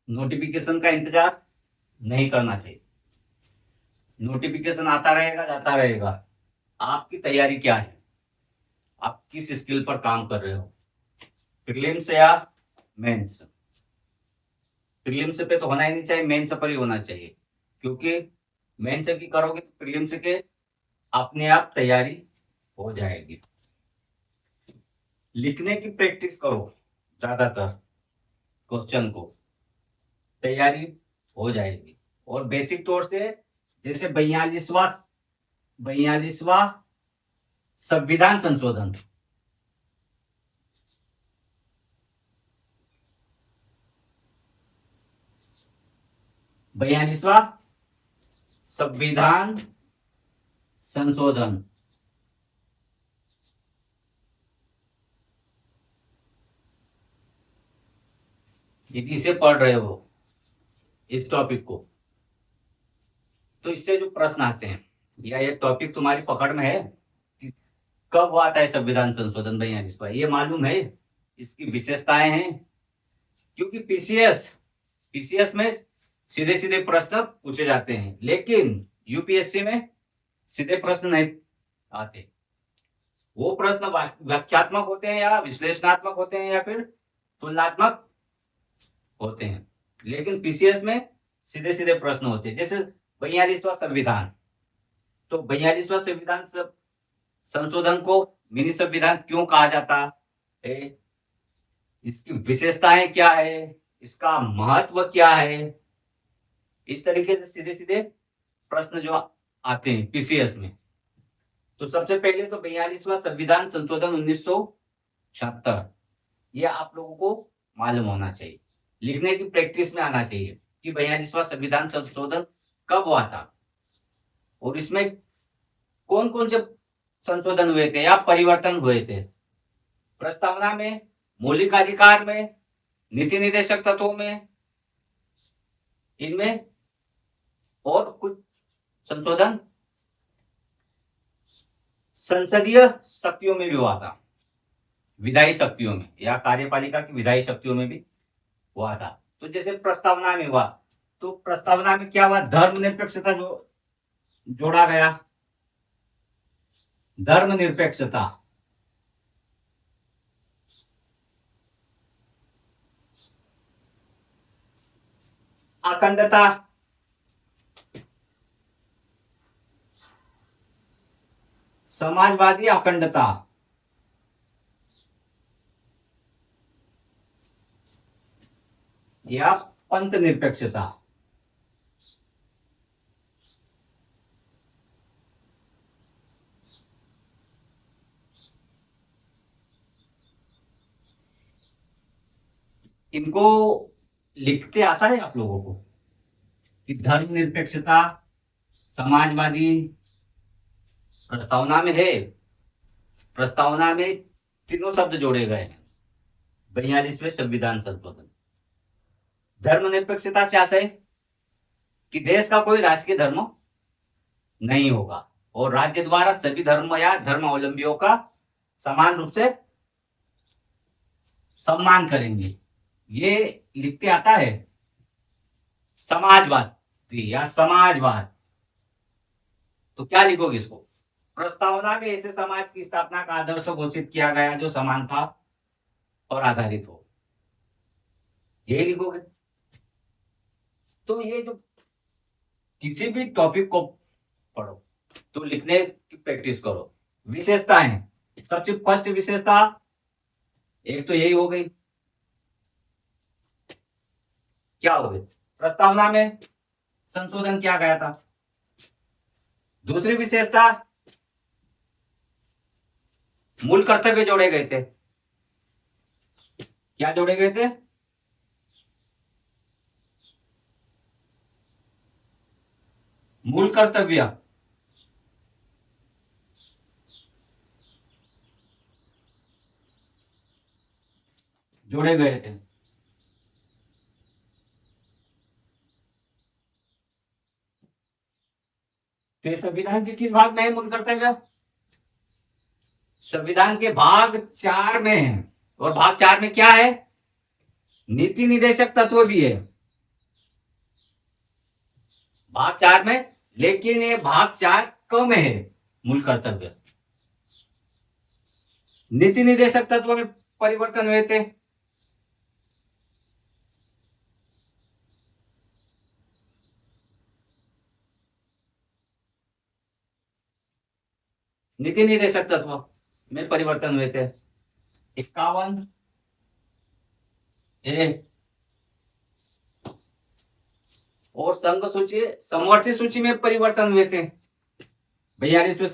Notification का इंतजार नहीं करना चाहिए। नोटिफिकेशन आता रहेगा, जाता रहेगा। आपकी तैयारी क्या है? आप किस स्किल पर काम कर रहे हो? प्रीलिम्स या मेंस? प्रीलिम्स पे तो होना ही नहीं चाहिए, मेंस पर ही होना चाहिए। क्योंकि मेंस की करोगे तो प्रीलिम्स के अपने आप तैयारी हो जाएगी। लिखने की प्रैक्टिस करो, ज्यादातर क्वेश्चन को तैयारी हो जाएगी। और बेसिक तौर से जैसे 42वां संविधान संशोधन, 42वां संविधान संशोधन, यदि से पढ़ रहे हो इस टॉपिक को, तो इससे जो प्रश्न आते हैं या ये टॉपिक तुम्हारी पकड़ में है, कब हुआ था संविधान संशोधन 42वां, ये मालूम है? इसकी विशेषताएं हैं? क्योंकि पीसीएस में सीधे सीधे प्रश्न पूछे जाते हैं, लेकिन यूपीएससी में सीधे प्रश्न नहीं आते। वो प्रश्न व्याख्यात्मक होते हैं या विश्लेषणात्मक होते हैं या फिर तुलनात्मक होते हैं। लेकिन पीसीएस में सीधे सीधे प्रश्न होते हैं। जैसे 42वां संविधान, तो 42वां संविधान संशोधन को मिनी संविधान क्यों कहा जाता है, इसकी विशेषताएं क्या है, इसका महत्व क्या है, इस तरीके से सीधे सीधे प्रश्न जो आते हैं पीसीएस में। तो सबसे पहले तो 42वां संविधान संशोधन 1976, यह आप लोगों को मालूम होना चाहिए। लिखने की प्रैक्टिस में आना चाहिए कि 42वां संविधान संशोधन कब हुआ था और इसमें कौन कौन से संशोधन हुए थे या परिवर्तन हुए थे। प्रस्तावना में, मौलिक अधिकार में, नीति निर्देशक तत्वों में, इनमें और कुछ संशोधन संसदीय शक्तियों में भी हुआ था, विधायी शक्तियों में या कार्यपालिका की विधायी शक्तियों में भी हुआ था। तो जैसे प्रस्तावना में हुआ, तो प्रस्तावना में क्या हुआ, धर्मनिरपेक्षता जो जोड़ा गया, धर्मनिरपेक्षता, अखंडता, समाजवादी अखंडता, या पंथ निरपेक्षता। इनको लिखते आता है आप लोगों को कि धर्मनिरपेक्षता, समाजवादी प्रस्तावना में है। प्रस्तावना में तीनों शब्द जोड़े गए हैं 42वें संविधान संशोधन। धर्मनिरपेक्षता से आशय कि देश का कोई राजकीय धर्म नहीं होगा और राज्य द्वारा सभी धर्म या धर्मावलंबियों का समान रूप से सम्मान करेंगे, ये लिखते आता है। समाजवादी या समाजवाद, तो क्या लिखोगे इसको, प्रस्तावना में ऐसे समाज की स्थापना का आदर्श घोषित किया गया जो समानता और आधारित हो, यही लिखोगे। तो ये जो किसी भी टॉपिक को पढ़ो तो लिखने की प्रैक्टिस करो। विशेषताएं, सबसे फर्स्ट विशेषता एक तो यही हो गई, क्या हो गई, प्रस्तावना में संशोधन किया गया था। दूसरी विशेषता, मूल कर्तव्य जोड़े गए थे। क्या जोड़े गए थे, मूल कर्तव्य। जोड़े गए थे। तो संविधान के किस भाग में है मूल कर्तव्य, संविधान के भाग 4 में है। और भाग 4 में क्या है, नीति निर्देशक तत्व भी है। भाग 4 में, लेकिन ये भाग 4 कम है मूल कर्तव्य। नीति निर्देशक तत्व में परिवर्तन हुए थे। नीति निर्देशक तत्व में परिवर्तन हुए थे 51 ए, और संघ सूची समवर्ती सूची में परिवर्तन हुए थे 42 में।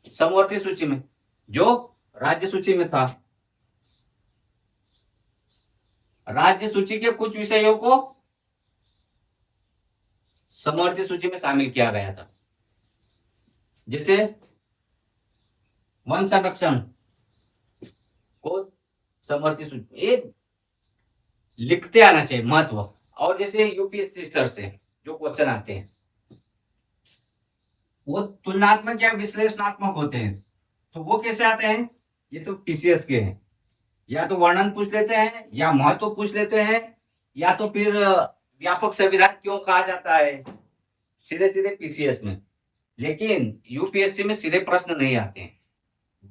समवर्ती सूची में जो राज्य सूची में था, राज्य सूची के कुछ विषयों को समवर्ती सूची में शामिल किया गया था, जैसे वन संरक्षण को समवर्ती सूची, ये लिखते आना चाहिए महत्व। और जैसे यूपीएससी स्तर से जो क्वेश्चन आते हैं वो तुलनात्मक या विश्लेषणात्मक होते हैं, तो वो कैसे आते हैं? ये तो पीसीएस के हैं, या तो वर्णन पूछ लेते हैं, या महत्व पूछ लेते हैं, या तो फिर व्यापक संविधान क्यों कहा जाता है, सीधे सीधे पीसीएस में। लेकिन यूपीएससी में सीधे प्रश्न नहीं आते हैं,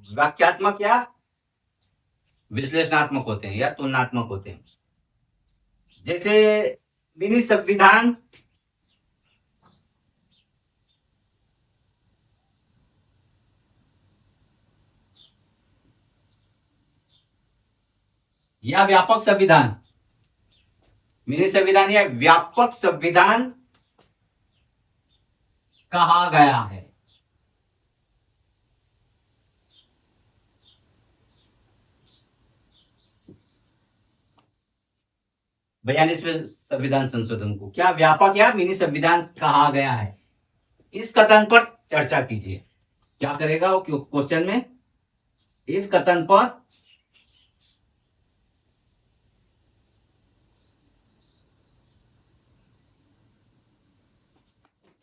वाक्यात्मक या विश्लेषणात्मक होते हैं या तुलनात्मक होते हैं। जैसे मिनी संविधान या व्यापक संविधान, मिनी संविधान या व्यापक संविधान कहा गया है। बयालीसवें संविधान संशोधन को क्या व्यापक या मिनी संविधान कहा गया है? इस कथन पर चर्चा कीजिए। क्या करेगा वो क्वेश्चन में? इस कथन पर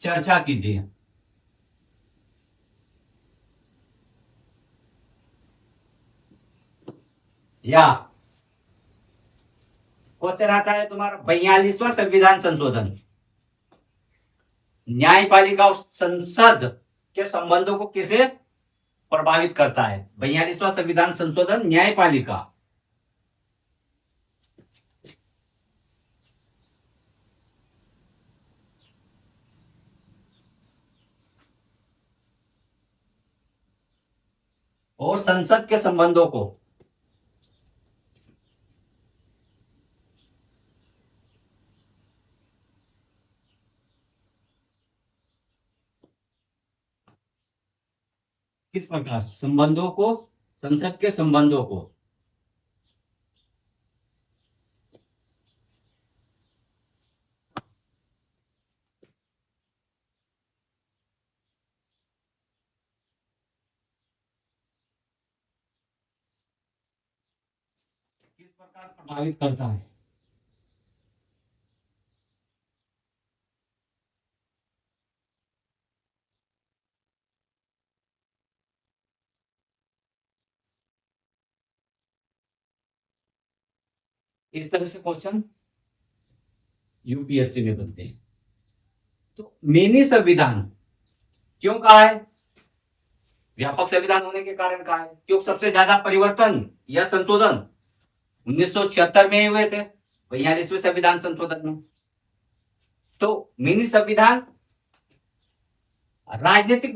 चर्चा कीजिए। या क्वेश्चन आता है तुम्हारा 42वां संविधान संशोधन न्यायपालिका और संसद के संबंधों को कैसे प्रभावित करता है? 42वां संविधान संशोधन न्यायपालिका और संसद के संबंधों को किस प्रकार, संबंधों को, संसद के संबंधों को किस प्रकार प्रभावित करता है? इस तरह से क्वेश्चन यूपीएससी में बनते हैं। तो मिनी संविधान क्यों कहा है? व्यापक संविधान होने के कारण कहा है, क्योंकि सबसे ज्यादा परिवर्तन या संशोधन 1976 में हुए थे 42वें संविधान संशोधन में। तो मिनी संविधान राजनीतिक